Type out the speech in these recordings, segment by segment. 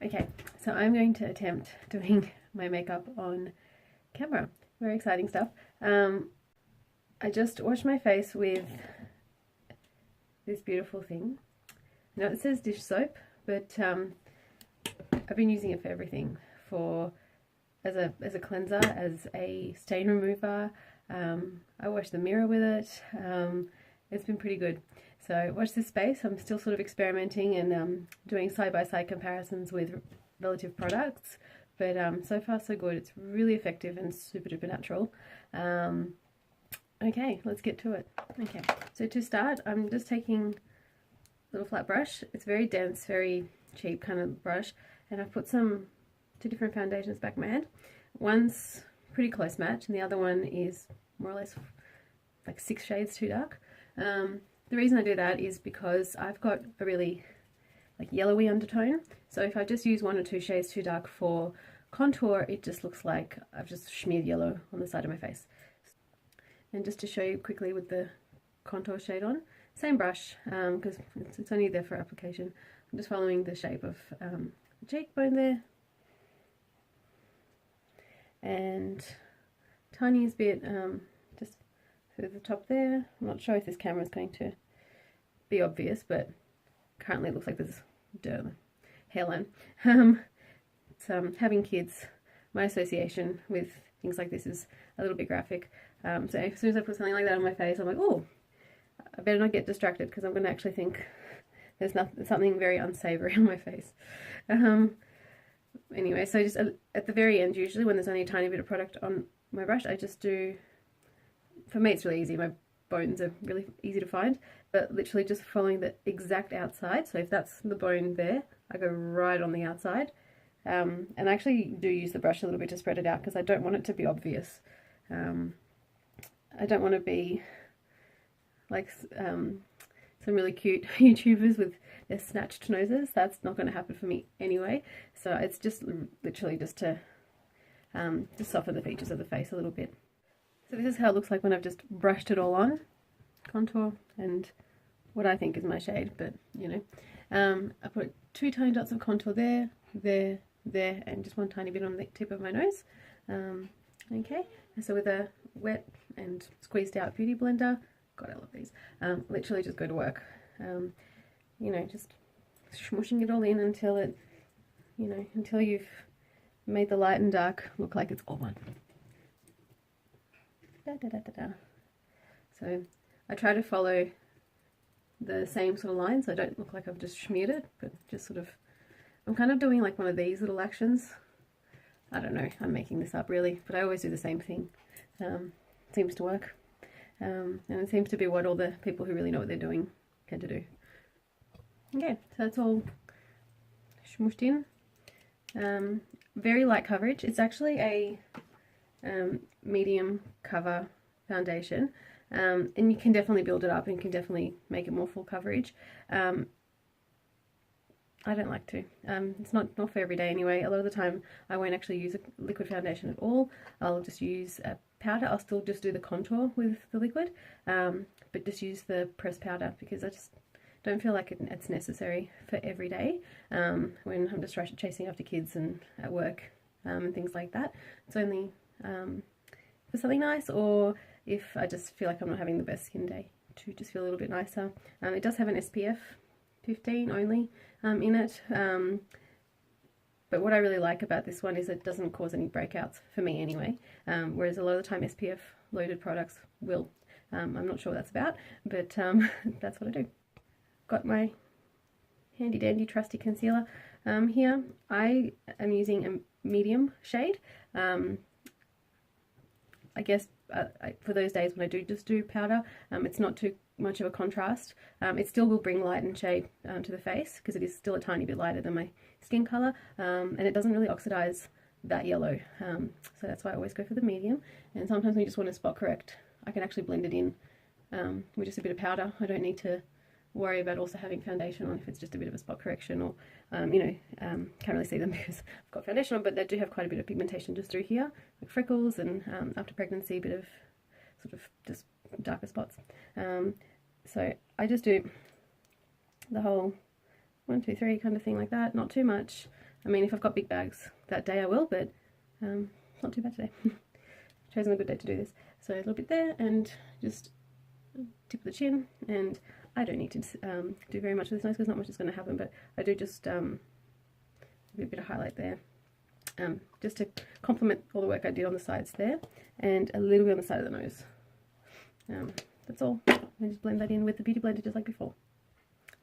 Okay, so I'm going to attempt doing my makeup on camera. Very exciting stuff. I just washed my face with this beautiful thing. Now it says dish soap, but I've been using it for everything. As a cleanser, as a stain remover. I wash the mirror with it. It's been pretty good. So watch this space. I'm still sort of experimenting and doing side-by-side comparisons with relative products, but so far so good. It's really effective and super duper natural. Okay, let's get to it. Okay, so to start, I'm just taking a little flat brush. It's very dense, very cheap kind of brush, and I've put two different foundations back in my hand. One's pretty close match, and the other one is more or less like 6 shades too dark. The reason I do that is because I've got a really like yellowy undertone, so if I just use 1 or 2 shades too dark for contour, it just looks like I've just smeared yellow on the side of my face. And just to show you quickly with the contour shade on, same brush, because it's only there for application. I'm just following the shape of the cheekbone there, and tiniest bit just through the top there. I'm not sure if this camera is going to be obvious, but currently it looks like there's dirt on the hairline. Having kids, my association with things like this is a little bit graphic. So as soon as I put something like that on my face, I'm like, oh, I better not get distracted, because I'm going to actually think there's something very unsavory on my face. Anyway, so just at the very end, usually when there's only a tiny bit of product on my brush, I just do, for me it's really easy, my bones are really easy to find, but literally just following the exact outside. So if that's the bone there, I go right on the outside. And I actually do use the brush a little bit to spread it out, because I don't want it to be obvious. I don't want to be like some really cute YouTubers with their snatched noses. That's not going to happen for me anyway. So it's just literally just to soften the features of the face a little bit. So this is how it looks like when I've just brushed it all on. Contour and what I think is my shade, but you know. I put 2 tiny dots of contour there, there, there, and just 1 tiny bit on the tip of my nose. Okay, so with a wet and squeezed out beauty blender, God, I love these, literally just go to work. You know, just smushing it all in until it, you know, until you've made the light and dark look like it's all one. Da, da, da, da, da. So I try to follow the same sort of line, so I don't look like I've just smeared it, but just sort of, I'm kind of doing like one of these little actions. I don't know, I'm making this up really, but I always do the same thing. Seems to work. And it seems to be what all the people who really know what they're doing tend to do. Okay, so that's all smooshed in. Very light coverage. It's actually a medium cover foundation, and you can definitely build it up and you can definitely make it more full coverage. I don't like to. It's not for every day anyway. A lot of the time I won't actually use a liquid foundation at all. I'll just use a powder. I'll still just do the contour with the liquid, but just use the pressed powder, because I just don't feel like it's necessary for every day when I'm just chasing after kids and at work and things like that. It's only for something nice, or if I just feel like I'm not having the best skin day, to just feel a little bit nicer. It does have an SPF 15 only in it, but what I really like about this one is it doesn't cause any breakouts, for me anyway, whereas a lot of the time SPF loaded products will. I'm not sure what that's about, but that's what I do. Got my handy dandy trusty concealer here. I am using a medium shade. I guess for those days when I do just do powder, it's not too much of a contrast. It still will bring light and shade to the face, because it is still a tiny bit lighter than my skin colour, and it doesn't really oxidize that yellow, so that's why I always go for the medium. And sometimes when you just want to spot correct, I can actually blend it in with just a bit of powder. I don't need to worry about also having foundation on if it's just a bit of a spot correction, or you know, can't really see them because I've got foundation on, but they do have quite a bit of pigmentation just through here, like freckles, and after pregnancy a bit of sort of just darker spots. So I just do the whole 1, 2, 3 kind of thing like that, not too much, I mean, if I've got big bags that day I will, but it's not too bad today. Chosen a good day to do this. So a little bit there, and just tip of the chin, and I don't need to do very much of this nose because not much is going to happen, but I do just a bit of highlight there, just to complement all the work I did on the sides there, and a little bit on the side of the nose. That's all. I just blend that in with the Beauty Blender just like before.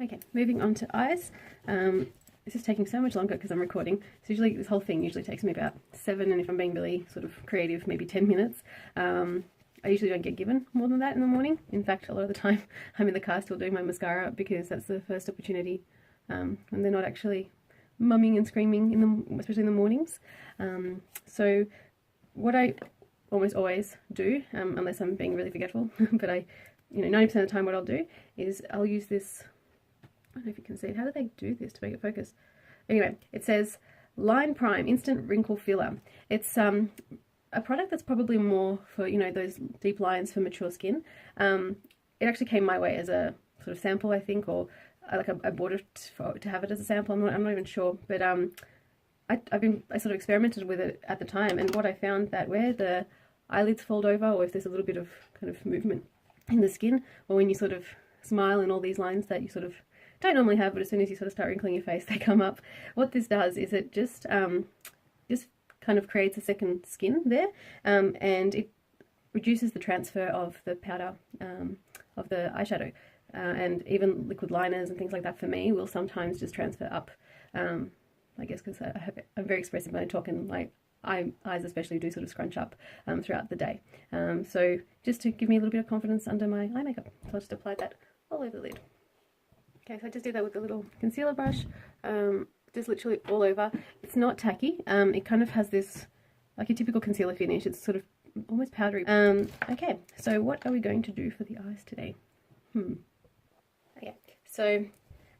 Okay, moving on to eyes. This is taking so much longer because I'm recording. So usually this whole thing usually takes me about 7, and if I'm being really sort of creative, maybe 10 minutes. I usually don't get given more than that in the morning. In fact, a lot of the time I'm in the car still doing my mascara because that's the first opportunity when they're not actually mumming and screaming, especially in the mornings. So what I almost always do, unless I'm being really forgetful, but 90% of the time what I'll do is I'll use this, I don't know if you can see it. How do they do this to make it focus? Anyway, it says Line Prime Instant Wrinkle Filler. It's a product that's probably more for, those deep lines for mature skin. It actually came my way as a sort of sample, I think, or like I bought it to have it as a sample. I'm not even sure, but I sort of experimented with it at the time, and what I found that where the eyelids fold over, or if there's a little bit of kind of movement in the skin, or when you sort of smile and all these lines that you sort of don't normally have, but as soon as you sort of start wrinkling your face, they come up. What this does is it just kind of creates a second skin there, and it reduces the transfer of the powder of the eyeshadow, and even liquid liners and things like that for me will sometimes just transfer up, I guess because I'm very expressive when I talk, and my eyes especially do sort of scrunch up throughout the day, so just to give me a little bit of confidence under my eye makeup, so I'll just apply that all over the lid. Okay, so I just did that with the little concealer brush, just literally all over. It's not tacky. It kind of has this, like a typical concealer finish. It's sort of almost powdery. Okay, so what are we going to do for the eyes today? Okay, so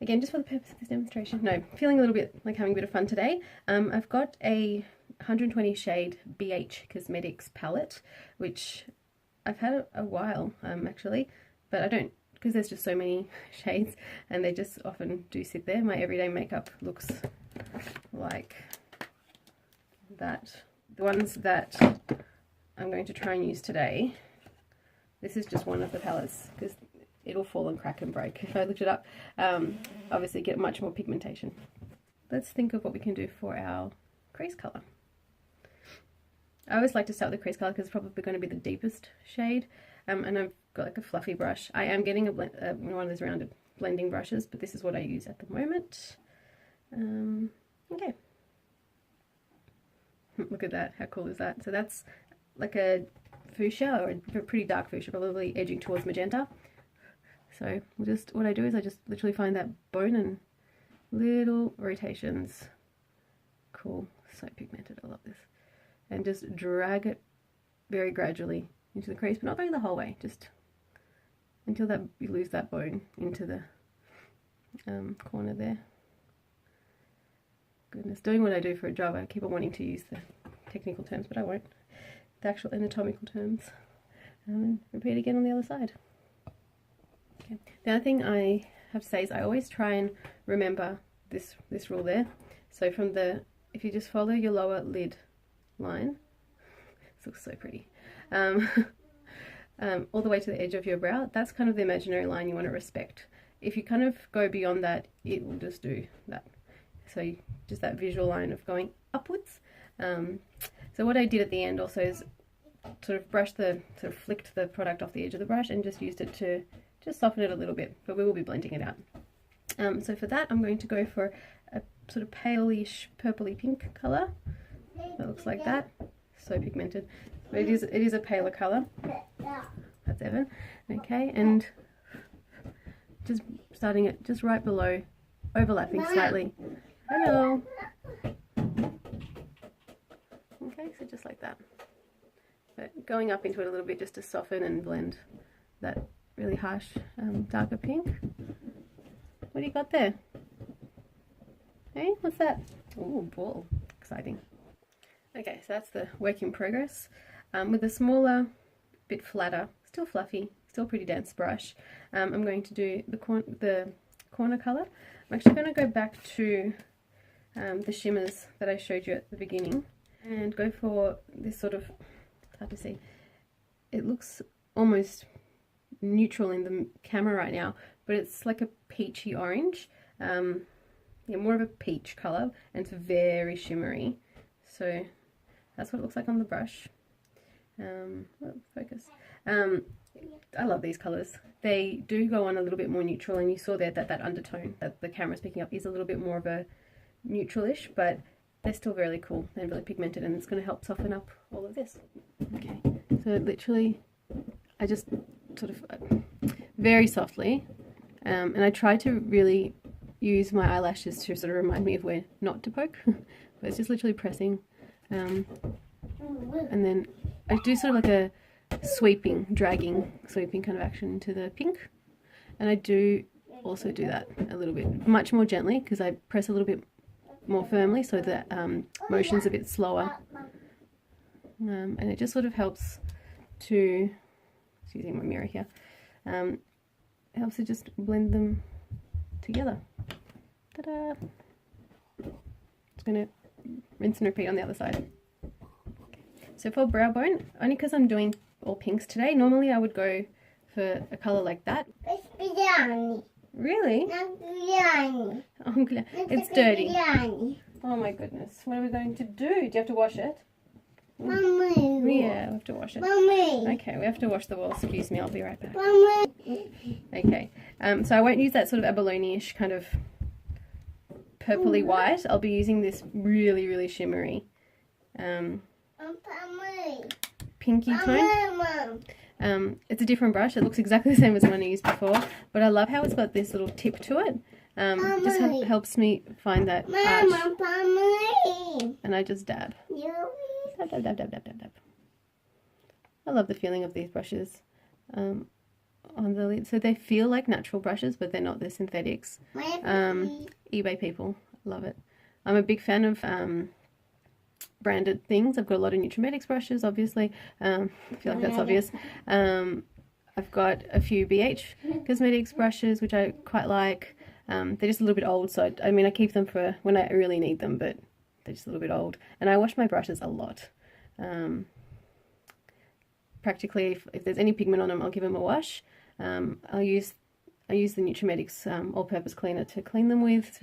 again, just for the purpose of this demonstration, feeling a little bit like having a bit of fun today. I've got a 120 shade BH Cosmetics palette, which I've had a while, actually, but I don't, because there's just so many shades and they just often do sit there. My everyday makeup looks like that. The ones that I'm going to try and use today, this is just one of the palettes because it'll fall and crack and break if I lift it up. Obviously get much more pigmentation. Let's think of what we can do for our crease colour. I always like to start with the crease colour because it's probably going to be the deepest shade, and I've got like a fluffy brush. I am getting one of those rounded blending brushes, but this is what I use at the moment. Okay, look at that, how cool is that? So that's like a fuchsia, or a pretty dark fuchsia, probably edging towards magenta. So what I do is I just literally find that bone and little rotations. Cool, so pigmented, I love this. And just drag it very gradually into the crease, but not going the whole way, just until that you lose that bone into the corner there. Goodness, doing what I do for a job, I keep on wanting to use the technical terms, but I won't. The actual anatomical terms. And repeat again on the other side. Okay. The other thing I have to say is I always try and remember this rule there. So if you just follow your lower lid line, this looks so pretty, all the way to the edge of your brow, that's kind of the imaginary line you want to respect. If you kind of go beyond that, it will just do that. So just that visual line of going upwards. So what I did at the end also is sort of flicked the product off the edge of the brush and just used it to just soften it a little bit, but we will be blending it out. So for that I'm going to go for a sort of palish purpley pink colour. That looks like that. So pigmented. But it is a paler colour. That's Evan. Okay, and just starting it just right below, overlapping slightly. Hello. Okay, so just like that. But going up into it a little bit just to soften and blend that really harsh darker pink. What do you got there? Hey, what's that? Oh, ball. Exciting. Okay, so that's the work in progress. With a smaller, bit flatter, still fluffy, still pretty dense brush, I'm going to do the corner colour. I'm actually going to go back to the shimmers that I showed you at the beginning and go for this sort of, it's hard to see, it looks almost neutral in the camera right now, but it's like a peachy orange, yeah, more of a peach colour, and it's very shimmery. So that's what it looks like on the brush. Focus. I love these colours. They do go on a little bit more neutral, and you saw there that undertone that the camera's picking up is a little bit more of a neutralish, but they're still really cool and really pigmented, and it's going to help soften up all of this. Okay, so literally I just sort of very softly, and I try to really use my eyelashes to sort of remind me of where not to poke, but it's just literally pressing, and then I do sort of like a sweeping kind of action into the pink, and I do also do that a little bit much more gently because I press a little bit more firmly, so the motion's a bit slower, and it just sort of helps to, using my mirror here, it helps to just blend them together. Ta-da! Just going to rinse and repeat on the other side. So for brow bone, only because I'm doing all pinks today, normally I would go for a colour like that. It's biryani. Really? Not biryani. Oh, it's dirty. Biryani. Oh my goodness. What are we going to do? Do you have to wash it? Mommy. Yeah, we have to wash it. Mommy. Okay, we have to wash the wall. Excuse me, I'll be right back. Mommy. Okay, so I won't use that sort of abalone-ish kind of purpley white. I'll be using this really, really shimmery pinky tone. It's a different brush. It looks exactly the same as the one I used before, but I love how it's got this little tip to it. Just helps me find that arch. And I just dab. Dab, dab, dab, dab, dab, dab, dab. I love the feeling of these brushes on the lid. So they feel like natural brushes, but they're not. They're synthetics. eBay people, love it. I'm a big fan of branded things. I've got a lot of Nutrimetics brushes, obviously. I feel like that's obvious. I've got a few BH Cosmetics brushes, which I quite like. They're just a little bit old, so I mean I keep them for when I really need them, but they're just a little bit old. And I wash my brushes a lot. Practically, if there's any pigment on them, I'll give them a wash. I use the Nutrimetics all-purpose cleaner to clean them with. It's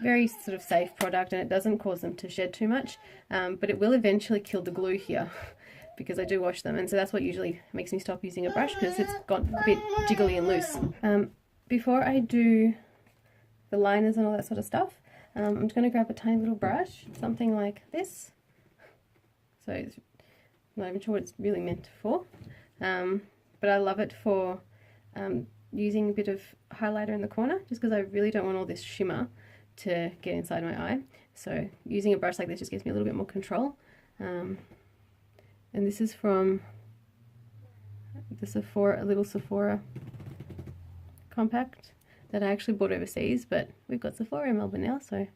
very sort of safe product, and it doesn't cause them to shed too much, but it will eventually kill the glue here because I do wash them, and so that's what usually makes me stop using a brush, because it's got a bit jiggly and loose. Before I do the liners and all that sort of stuff, I'm just going to grab a tiny little brush, something like this. So I'm not even sure what it's really meant for, but I love it for using a bit of highlighter in the corner, just because I really don't want all this shimmer to get inside my eye. So using a brush like this just gives me a little bit more control. And this is from the Sephora, a little Sephora compact that I actually bought overseas, but we've got Sephora in Melbourne now, so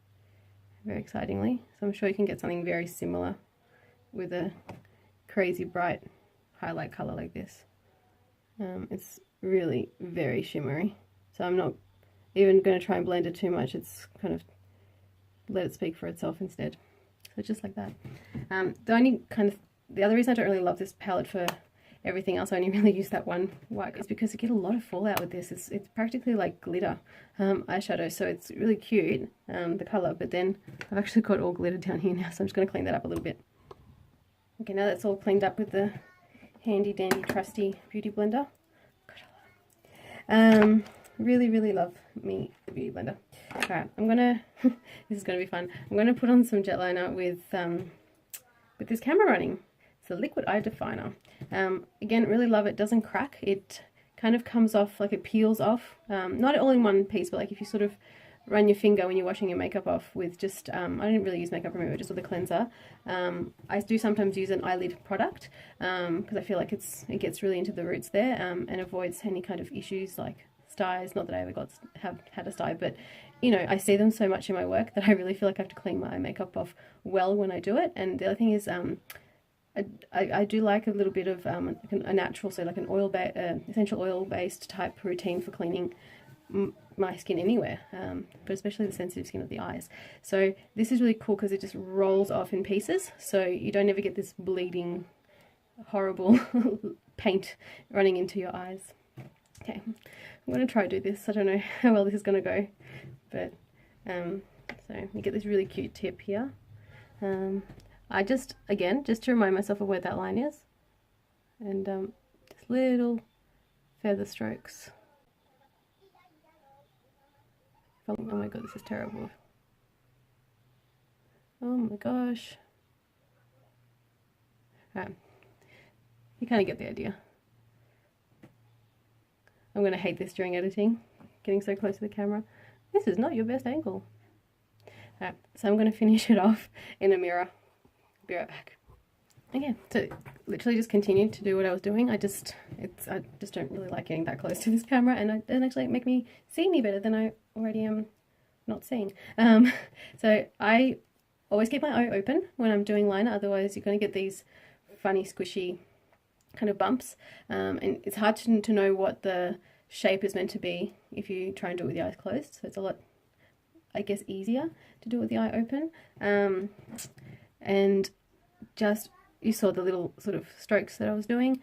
very excitingly. So I'm sure you can get something very similar with a crazy bright highlight color like this. It's really very shimmery, so I'm not even going to try and blend it too much. It's kind of let it speak for itself instead. So just like that. The other reason I don't really love this palette for everything else, I only really use that one white, is because you get a lot of fallout with this. It's practically like glitter eyeshadow, so it's really cute, the colour, but then I've actually got all glitter down here now, so I'm just going to clean that up a little bit. Okay, now that's all cleaned up with the handy dandy trusty beauty blender. Really, really love me the beauty blender. Alright, I'm gonna this is gonna be fun. I'm gonna put on some jet liner with this camera running. It's a liquid eye definer. Again, really love it. Doesn't crack. It kind of comes off, like it peels off. Not all in one piece, but like if you sort of run your finger when you're washing your makeup off with just, I don't really use makeup remover, just with a cleanser. I do sometimes use an eyelid product because I feel like it gets really into the roots there and avoids any kind of issues like styes. Not that I ever have had a sty, but you know, I see them so much in my work that I really feel like I have to clean my makeup off well when I do it. And the other thing is I do like a little bit of a natural, so like an essential oil based type routine for cleaning my skin anywhere, but especially the sensitive skin of the eyes. So this is really cool because it just rolls off in pieces, so you don't ever get this bleeding, horrible paint running into your eyes. Okay, I'm going to try to do this. I don't know how well this is going to go, but so you get this really cute tip here. I just, again, just to remind myself of where that line is, and just little feather strokes. Oh my god, this is terrible. Oh my gosh. Alright, you kind of get the idea. I'm going to hate this during editing, getting so close to the camera. This is not your best angle. Alright, so I'm going to finish it off in a mirror. Be right back. Okay, so literally just continue to do what I was doing. I just don't really like getting that close to this camera, and it doesn't actually make me see any better than I already am not seeing. So I always keep my eye open when I'm doing liner, otherwise you're going to get these funny squishy kind of bumps, and it's hard to know what the shape is meant to be if you try and do it with the eyes closed. So it's a lot, I guess, easier to do it with the eye open. And just, you saw the little sort of strokes that I was doing.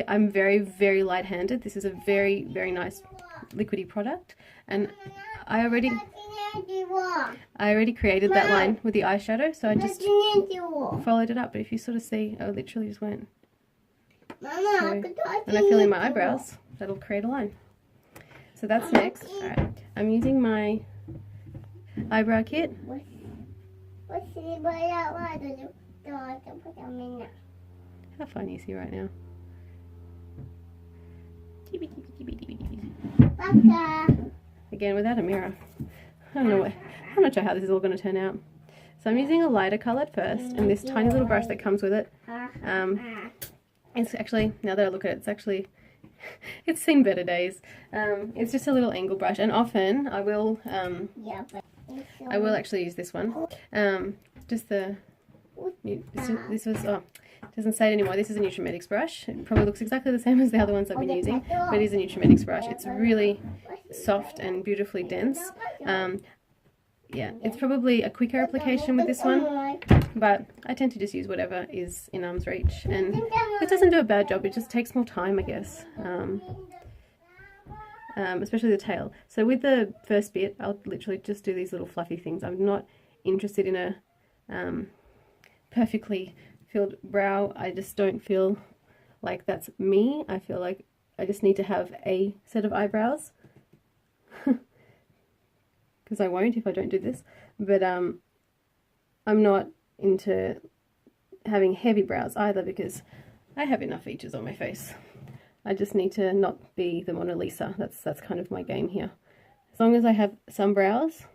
I'm very, very light-handed. This is a very, very nice liquidy product, and I already created that line with the eyeshadow, so I just followed it up. But if you sort of see, I literally just went. So when I fill in my eyebrows, that'll create a line. So that's next. Alright, I'm using my eyebrow kit. How funny is he right now? Again, without a mirror. I don't know I'm not sure how this is all going to turn out. So I'm using a lighter color at first, and this tiny little brush that comes with it. It's actually, now that I look at it, it's actually, it's seen better days. It's just a little angle brush, and often I will actually use this one. Just the, this was, oh, it doesn't say it anymore. This is a Nutrimetics brush. It probably looks exactly the same as the other ones I've been using, but it is a Nutrimetics brush. It's really soft and beautifully dense. Yeah, it's probably a quicker application with this one, but I tend to just use whatever is in arm's reach, and it doesn't do a bad job. It just takes more time, I guess, especially the tail. So with the first bit, I'll literally just do these little fluffy things. I'm not interested in a perfectly filled brow. I just don't feel like that's me. I feel like I just need to have a set of eyebrows. Because I won't if I don't do this, but I'm not into having heavy brows either, because I have enough features on my face. I just need to not be the Mona Lisa. That's kind of my game here. As long as I have some brows,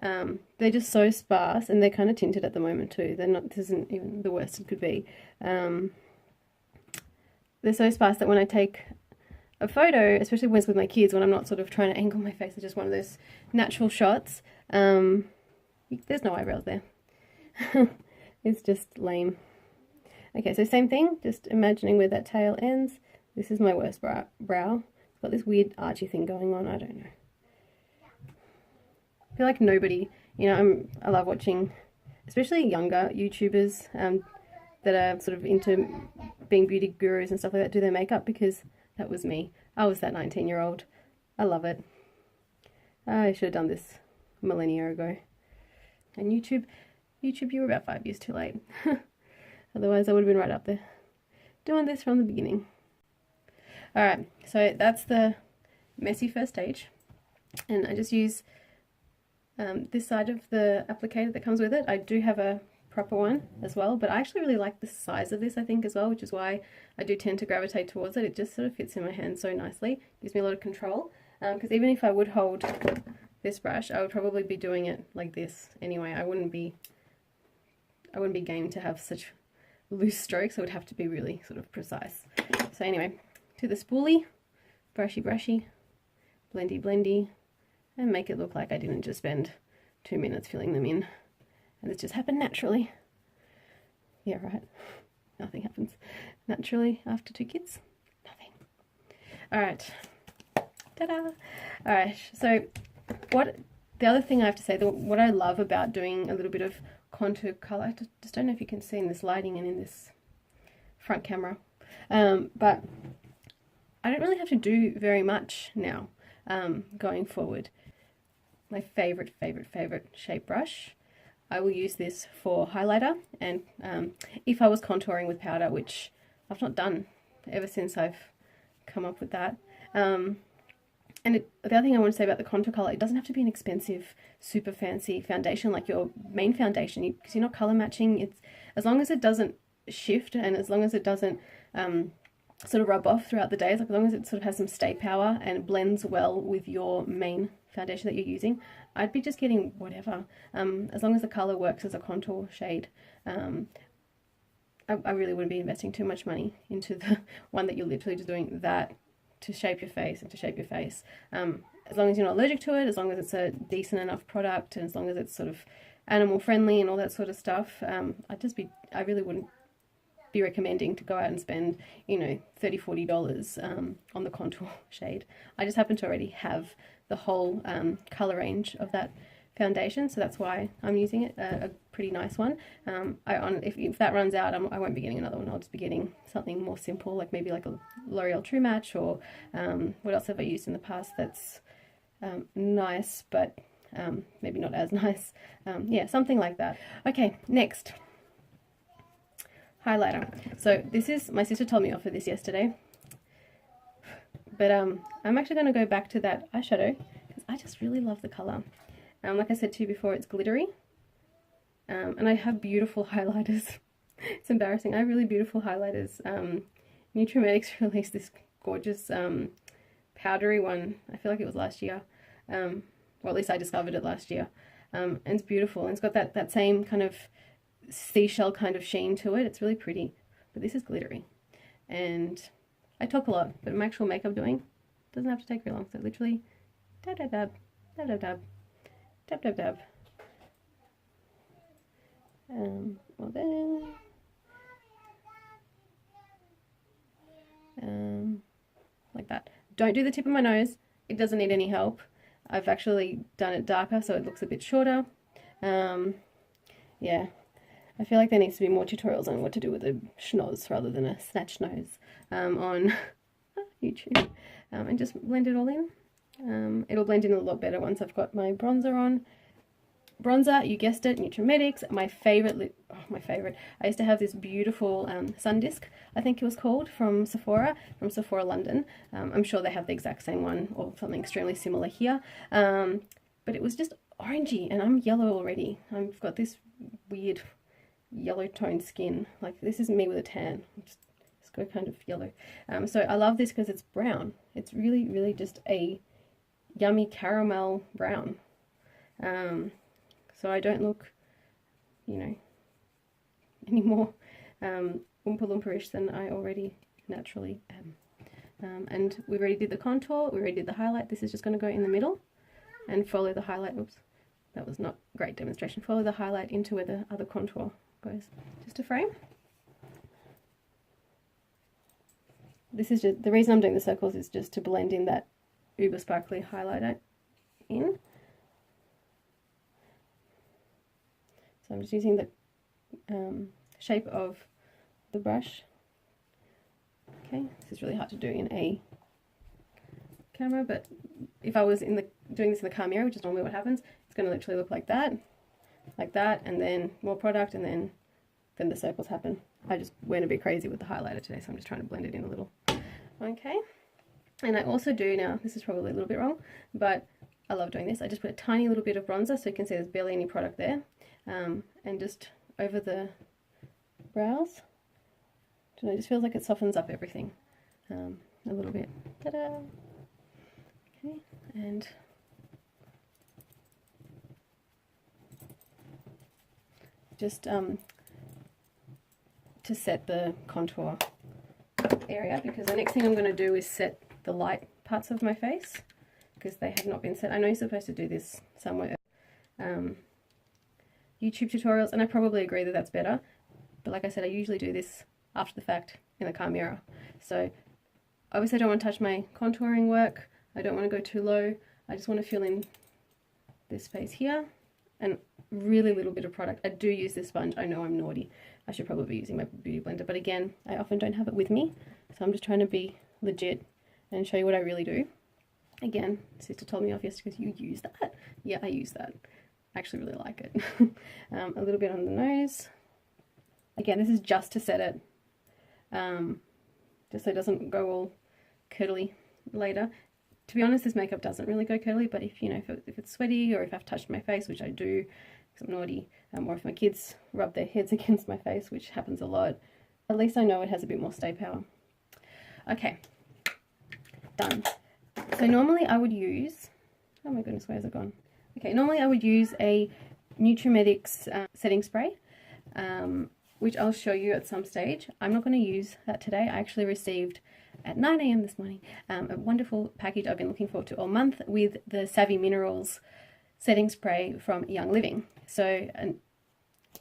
they're just so sparse, and they're kind of tinted at the moment too. They're not. This isn't even the worst it could be. They're so sparse that when I take a photo, especially when it's with my kids, when I'm not sort of trying to angle my face, it's just one of those natural shots. There's no eyebrows there. It's just lame. Okay, so same thing, just imagining where that tail ends. This is my worst brow. It's got this weird archy thing going on, I don't know. I feel like nobody, you know, I love watching, especially younger YouTubers that are sort of into being beauty gurus and stuff like that, do their makeup, because that was me. I was that 19-year-old. I love it. I should have done this a millennia ago. And YouTube, you were about 5 years too late. Otherwise, I would have been right up there doing this from the beginning. Alright, so that's the messy first stage. And I just use this side of the applicator that comes with it. I do have a proper one as well, but I actually really like the size of this, I think, as well, which is why I do tend to gravitate towards it. It just sort of fits in my hand so nicely, gives me a lot of control, because even if I would hold this brush, I would probably be doing it like this anyway. I wouldn't be game to have such loose strokes. I would have to be really sort of precise. So anyway, to the spoolie, brushy, blendy, blendy, and make it look like I didn't just spend 2 minutes filling them in. And this just happened naturally. Yeah, right. Nothing happens naturally after 2 kids. Nothing. Alright. Ta-da! Alright, so the other thing I have to say, what I love about doing a little bit of contour colour, I just don't know if you can see in this lighting and in this front camera, but I don't really have to do very much now going forward. My favourite shape brush. I will use this for highlighter, and if I was contouring with powder, which I've not done ever since I've come up with that. And the other thing I want to say about the contour colour, it doesn't have to be an expensive, super fancy foundation like your main foundation, because you're not colour matching. It's as long as it doesn't shift, and as long as it doesn't sort of rub off throughout the day, like as long as it sort of has some stay power and blends well with your main foundation that you're using, I'd be just getting whatever, as long as the colour works as a contour shade. I really wouldn't be investing too much money into the one that you're literally just doing that to shape your face and to shape your face. As long as you're not allergic to it, as long as it's a decent enough product, and as long as it's sort of animal friendly and all that sort of stuff, I really wouldn't be recommending to go out and spend, you know, $30–40 on the contour shade. I just happen to already have the whole color range of that foundation, so that's why I'm using it, a pretty nice one. If that runs out, I won't be getting another one. I'll just be getting something more simple, like maybe like a L'Oreal True Match, or what else have I used in the past that's nice, but maybe not as nice. Yeah, something like that. Okay, next. Highlighter. So this is, my sister told me off for this yesterday, but I'm actually going to go back to that eyeshadow because I just really love the colour. Like I said to you before, it's glittery, and I have beautiful highlighters. It's embarrassing. I have really beautiful highlighters. Nutromedics released this gorgeous powdery one. I feel like it was last year, or at least I discovered it last year, and it's beautiful, and it's got that same kind of seashell kind of sheen to it. It's really pretty, but this is glittery. And I talk a lot, but my actual makeup doing doesn't have to take very long. So literally dab dab dab dab dab dab dab dab dab. Well then, like that. Don't do the tip of my nose. It doesn't need any help. I've actually done it darker so it looks a bit shorter. Yeah, I feel like there needs to be more tutorials on what to do with a schnoz rather than a snatch nose on YouTube. And just blend it all in. It'll blend in a lot better once I've got my bronzer on. Bronzer, you guessed it, Nutromedics. My favorite, I used to have this beautiful sun disc, I think it was called, from Sephora London. I'm sure they have the exact same one or something extremely similar here. But it was just orangey, and I'm yellow already. I've got this weird yellow toned skin. Like, this is me with a tan. Just go kind of yellow. So I love this because it's brown. It's really, really just a yummy caramel brown. So I don't look, you know, any more Oompa Loompa-ish than I already naturally am. And we already did the contour, we already did the highlight. This is just going to go in the middle and follow the highlight. Oops, that was not a great demonstration. Follow the highlight into where the other contour goes. Just a frame. This is just, the reason I'm doing the circles is just to blend in that uber sparkly highlighter in. So I'm just using the shape of the brush. Okay, this is really hard to do in a camera, but if I was doing this in the car mirror, which is normally what happens, it's going to literally look like that, and then more product, and then the circles happen. I just went a bit crazy with the highlighter today, so I'm just trying to blend it in a little. Okay, and I also do, now this is probably a little bit wrong, but I love doing this. I just put a tiny little bit of bronzer, so you can see there's barely any product there. And just over the brows. It just feels like it softens up everything a little bit. Ta-da! Okay, and just to set the contour area, because the next thing I'm going to do is set the light parts of my face, because they have not been set. I know you're supposed to do this somewhere. YouTube tutorials, and I probably agree that that's better, but like I said, I usually do this after the fact in the car mirror. So obviously I don't want to touch my contouring work. I don't want to go too low. I just want to fill in this space here, and really little bit of product. I do use this sponge. I know I'm naughty. I should probably be using my beauty blender, but again, I often don't have it with me, so I'm just trying to be legit and show you what I really do. Again, sister told me off yesterday because you use that. Yeah, I use that. I actually really like it. A little bit on the nose. Again, this is just to set it, just so it doesn't go all curdly later. To be honest, this makeup doesn't really go curly, but if, you know, if it's sweaty, or if I've touched my face, which I do because I'm naughty, or if my kids rub their heads against my face, which happens a lot, at least I know it has a bit more stay power. Okay, done. So normally I would use, oh my goodness, where's it gone? Okay, normally I would use a Nutrimedics setting spray, which I'll show you at some stage. I'm not going to use that today. I actually received at 9 AM this morning a wonderful package I've been looking forward to all month with the Savvy Minerals setting spray from Young Living. So, and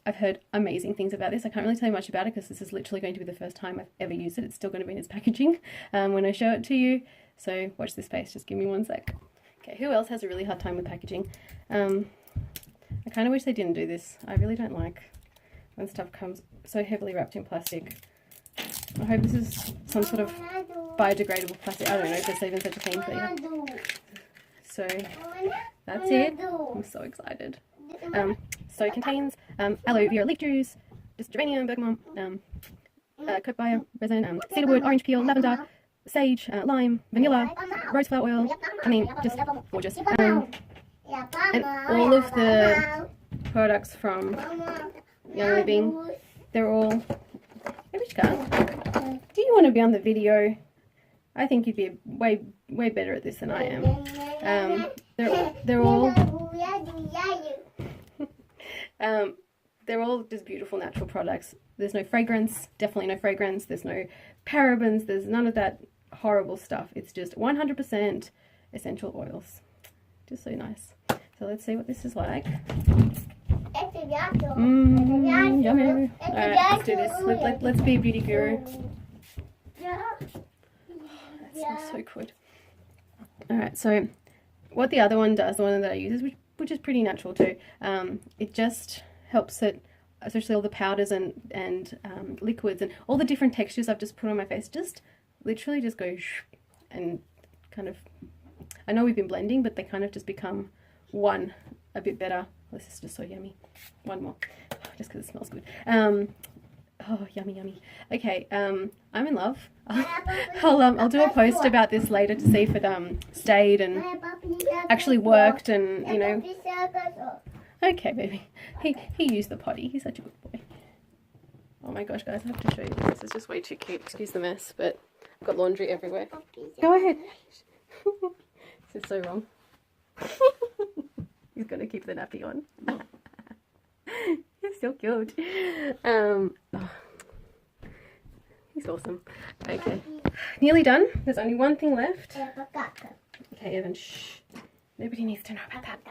I've heard amazing things about this. I can't really tell you much about it because this is literally going to be the first time I've ever used it. It's still going to be in its packaging when I show it to you. So watch this space, just give me one sec. Okay, who else has a really hard time with packaging? I kind of wish they didn't do this. I really don't like when stuff comes so heavily wrapped in plastic. I hope this is some sort of biodegradable plastic. I don't know if there's even such a thing, but yeah. So that's it. I'm so excited. So it contains aloe vera leaf juice, just geranium, bergamot, coke bio resin, cedarwood, orange peel, lavender, sage, lime, vanilla, rose flower oil. I mean, just gorgeous. And all of the products from Young Living, they're all... Hey, do you want to be on the video? I think you'd be way better at this than I am. They're all they're all just beautiful natural products. There's no fragrance, definitely no fragrance. There's no parabens. There's none of that horrible stuff. It's just 100% essential oils. Just so nice. So let's see what this is like. Yummy. Alright, let's do this. Let's be a beauty guru. That smells so good. Alright, so what the other one does, the one that I use, which is pretty natural too, it just helps it, especially all the powders and liquids and all the different textures I've just put on my face, just literally just go and kind of, I know we've been blending, but they kind of just become one a bit better. This is just so yummy. One more, just because it smells good. Oh, yummy. Okay, I'm in love. I'll do a post about this later to see if it stayed and actually worked, and you know. Okay, baby. He used the potty. He's such a good boy. Oh my gosh, guys, I have to show you this. It's just way too cute. Excuse the mess, but I've got laundry everywhere. Go ahead. This is so wrong. He's gonna keep the nappy on. He's so cute. Oh, he's awesome. Okay, nearly done. There's only one thing left. Okay, Evan, shh. Nobody needs to know about that.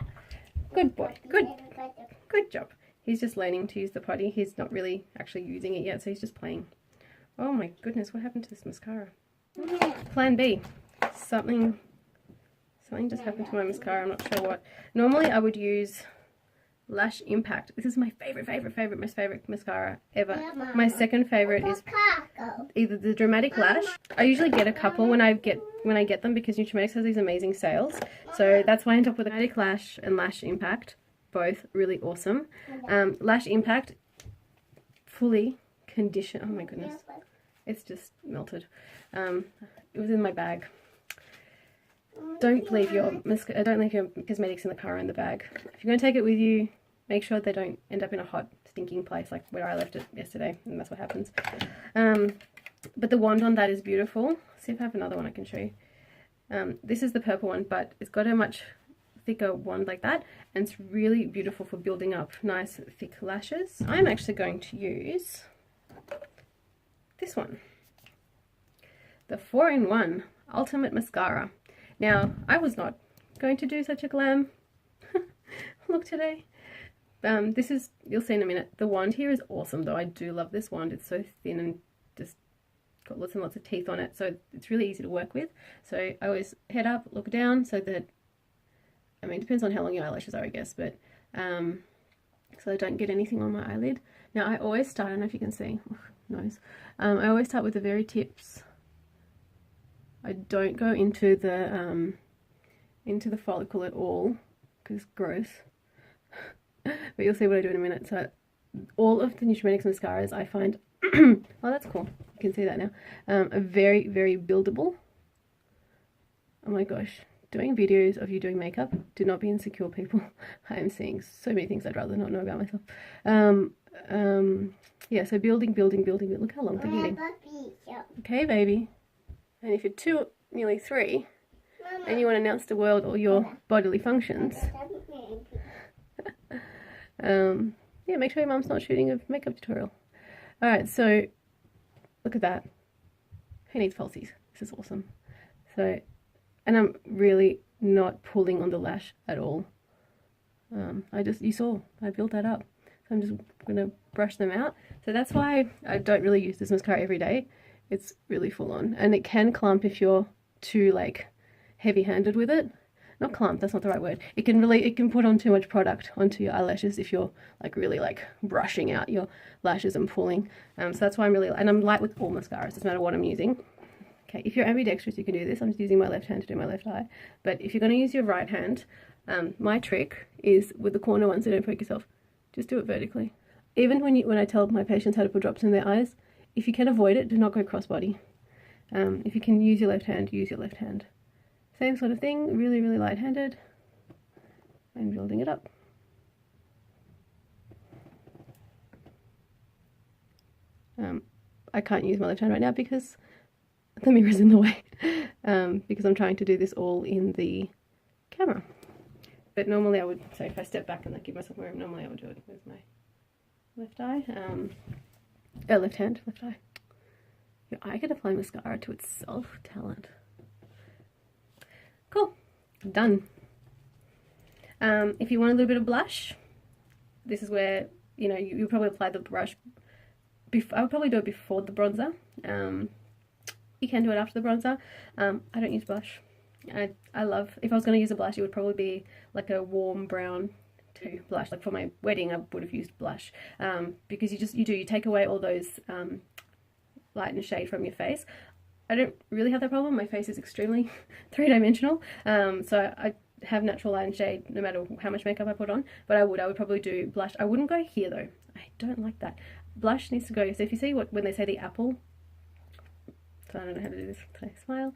Good boy. Good job. He's just learning to use the potty. He's not really actually using it yet, so he's just playing. Oh my goodness, what happened to this mascara? Plan B. Something just happened to my mascara. I'm not sure what. Normally I would use Lash Impact. This is my most favorite mascara ever. My second favorite is either the Dramatic Lash. I usually get a couple when I get them because Nutrimedics has these amazing sales. So that's why I end up with Dramatic Lash and Lash Impact. Both really awesome. Lash Impact fully condition. Oh my goodness, it's just melted. It was in my bag. Don't leave your cosmetics in the car or in the bag. If you're going to take it with you, make sure they don't end up in a hot, stinking place like where I left it yesterday, and that's what happens. But the wand on that is beautiful. Let's see if I have another one I can show you. This is the purple one, but it's got a much thicker wand like that, and it's really beautiful for building up nice thick lashes. I'm actually going to use this one, the 4-in-1 Ultimate Mascara. Now, I was not going to do such a glam look today. This is, you'll see in a minute, the wand here is awesome though. I do love this wand. It's so thin and just got lots and lots of teeth on it, so it's really easy to work with. So I always head up, look down, so that, I mean, it depends on how long your eyelashes are, I guess, but so I don't get anything on my eyelid. Now I always start, I don't know if you can see, nose. I always start with the very tips. I don't go into the follicle at all, because it's gross. But you'll see what I do in a minute. So all of the Nutramenix mascaras I find, oh, that's cool. You can see that now. Are very, very buildable. Oh my gosh. Doing videos of you doing makeup, do not be insecure, people. I am seeing so many things I'd rather not know about myself. Yeah, so building. Look how long they're getting. Okay, baby. And if you're 2, nearly 3, and you want to announce to the world all your bodily functions, yeah, make sure your mum's not shooting a makeup tutorial. Alright, so look at that. Who needs falsies? This is awesome. So, and I'm really not pulling on the lash at all. You saw, I built that up. So I'm just going to brush them out. So that's why I don't really use this mascara every day. It's really full on. And it can clump if you're too, like, heavy-handed with it. Not clump, that's not the right word. It can put on too much product onto your eyelashes if you're, like, really, like, brushing out your lashes and pulling. So that's why I'm light with all mascaras, doesn't matter what I'm using. Okay, if you're ambidextrous, you can do this. I'm just using my left hand to do my left eye. But if you're going to use your right hand, my trick is with the corner one, so don't poke yourself. Just do it vertically. Even when I tell my patients how to put drops in their eyes, if you can avoid it, do not go crossbody. If you can use your left hand, use your left hand. Same sort of thing, really, really light-handed, and building it up. I can't use my left hand right now because the mirror's in the way, because I'm trying to do this all in the camera. But normally I would, so if I step back and I give myself more room, normally I would do it with my left eye, left hand, left eye. Your eye can apply mascara to itself, talent. Cool, done. If you want a little bit of blush, this is where, you know, you probably apply the brush. I would probably do it before the bronzer. You can do it after the bronzer. I don't use blush. I love, if I was going to use a blush, it would probably be like a warm brown to blush. Like for my wedding, I would have used blush, because you take away all those light and shade from your face. I don't really have that problem. My face is extremely three-dimensional, so I have natural light and shade no matter how much makeup I put on. But I would probably do blush. I wouldn't go here though. I don't like that. Blush needs to go, so if you see when they say the apple, so I don't know how to do this, so smile.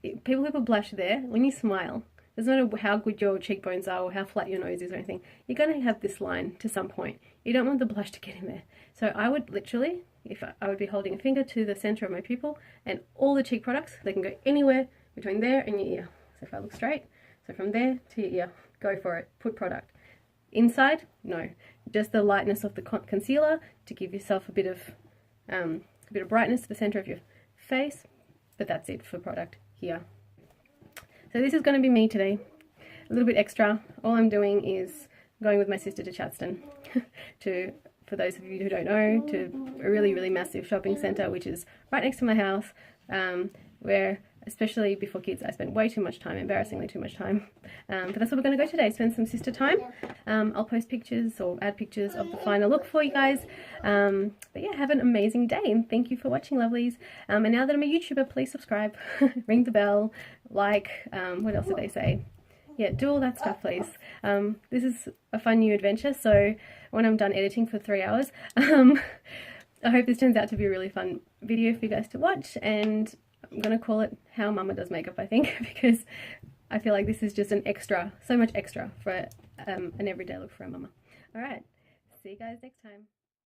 People who put blush there, when you smile, doesn't matter how good your cheekbones are or how flat your nose is or anything, you're going to have this line to some point. You don't want the blush to get in there. So I would literally, if I would be holding a finger to the center of my pupil, and all the cheek products, they can go anywhere between there and your ear. So if I look straight, so from there to your ear, go for it, put product. Inside, no, just the lightness of the concealer to give yourself a bit of brightness to the center of your face, but that's it for product here. So this is going to be me today, a little bit extra. All I'm doing is going with my sister to Chadston for those of you who don't know, to a really, really massive shopping centre, which is right next to my house, where, especially before kids, I spent way too much time, embarrassingly too much time. But that's where we're going to go today, spend some sister time. I'll post pictures or add pictures of the final look for you guys. But yeah, have an amazing day, and thank you for watching, lovelies. And now that I'm a YouTuber, please subscribe, ring the bell, like, what else did they say? Yeah, do all that stuff, please. This is a fun new adventure, so when I'm done editing for 3 hours, I hope this turns out to be a really fun video for you guys to watch, and I'm going to call it How Mama Does Makeup, I think, because I feel like this is just an extra, so much extra for an everyday look for a mama. Alright, see you guys next time.